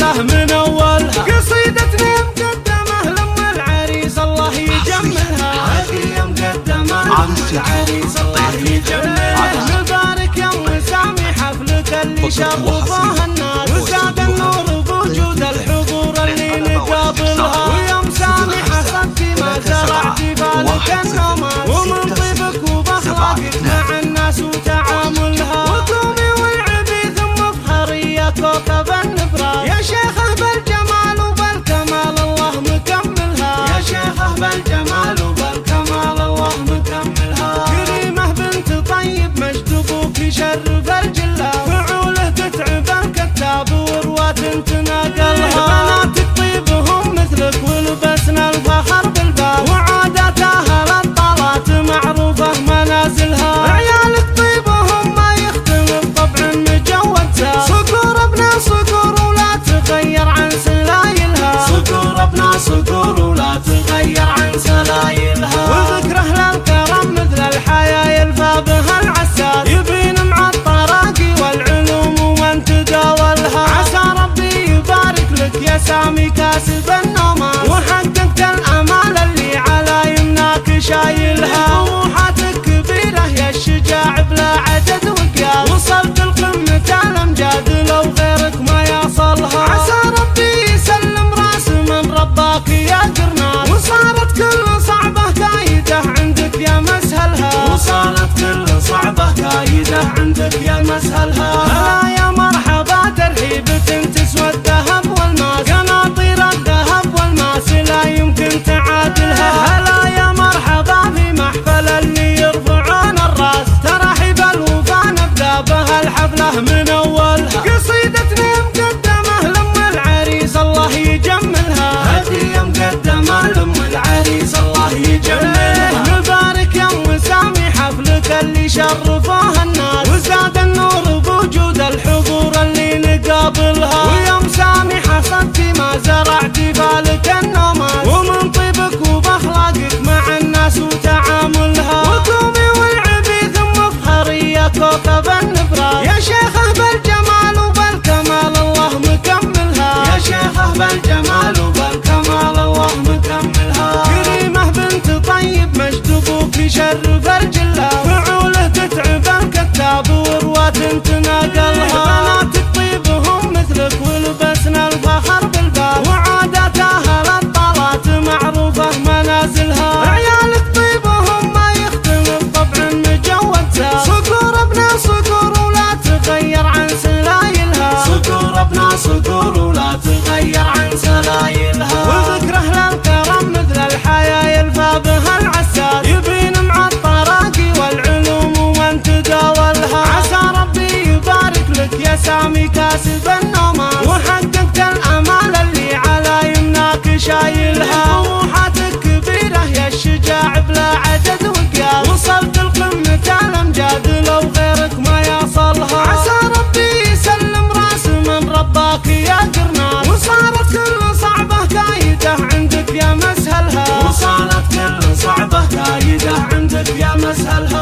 الحفلة من أولها. قصيدتنا مقدمة لأم العريس الله يجملها. هدية مقدمة لأم العريس الله يجملها. نبارك يا أم سامي حفلك اللي شرفها الناس، وزاد النور بوجود الحضور اللي نقابلها. ويا أم سامي حصدتي ما زرعتي بالك النومات، ومن طيبك وبأخلاقك مع الناس وتعاملها. وقومي والعبي ثم افخري يا كوكب النبراس، يا شيخة بالجمال وبالكمال الله مكملها. يا شيخة بالجمال وبالكمال الله مكملها. كريمة بنت طيب مجد ابوك يشرف الجلة، فعوله تتعب الكتاب ورواة تناقلها. بناتك طيبهم مثلك ولبسنا الفخر بالباب، وعادات اهل الطلات معروفة منازلها. عيالك طيبهم ما يختلف طبع مجودها، صقور ابنا صقور ولا تغير عن سلايلها. صقور ابنا صقور ولا تغير عن سلايلها. وذكر اهل الكرم مثل الحياة يلفى بها العساس، يبين مع الطراقي والعلوم ومن تداولها. عسى ربي يبارك لك يا سامي كاسب النومات، وحققت الامال اللي على يمناك شايلها. طموحاتك كبيرة يا الشجاع بلا عدد وقياس، وصلت لقمة الامجاد لو غيرك ما يصلها. عسى ربي يسلم راس من رباك يا قرناس، وصارت كل صعبة كايدة عندك يا مسهلها. وصارت كل صعبة كايدة عندك يا مسهلها. هلا يا مرحبا ترحيبة تسوى الذهب والماس، قناطير الذهب والماس لا يمكن تعادلها. هلا يا مرحبا في محفل اللي يرفعون الراس، ترحيب الوفا نبدا بها الحفلة من أولها. قصيدتنا مقدمة لأم العريس الله يجملها. هدية مقدمة لأم العريس الله يجملها. نبارك يا أم سامي حفلك اللي شرفها الناس، وزاد النور بوجود الحضور اللي نقابلها. ويا أم سامي حصدتي ما زرعتي بالك النومات، ومن طيبك وبأخلاقك مع الناس وتعاملها. وقومي والعبي ثم افخري يا كوكب النبراس، يا شيخة بالجمال وبالكمال الله مكملها. يا شيخة بالجمال وبالكمال الله مكملها. كريمة بنت طيب مجد ابوك يشرف الجلة، فعوله تتعب الكتاب ورواة تناقلها. بناتك طيبهم مثلك ولبسنا الفخر بالباب، وعادات اهل الطلات معروفة منازلها. عيالك طيبهم ما يختلف طبع مجودها، صقور ابنا صقور ولا تغير عن سلايلها. صقور ابنا صقور ولا تغير عن سلايلها. وذكر اهل الكرم مثل الحياة يلفى بها العساس، يبين مع الطراقي والعلوم ومن تداولها. عسى ربي يبارك لك يا سامي كاسب النومات، وحققت الامال اللي على يمناك شايلها. طموحاتك كبيرة يا الشجاع بلا عدد وقياس، وصلت لقمة الامجاد لو غيرك ما يصلها. عسى ربي يسلم راس من رباك يا قرناس، وصارت كل صعبة كايدة عندك يا مسهلها. وصارت كل صعبة كايدة عندك يا مسهلها.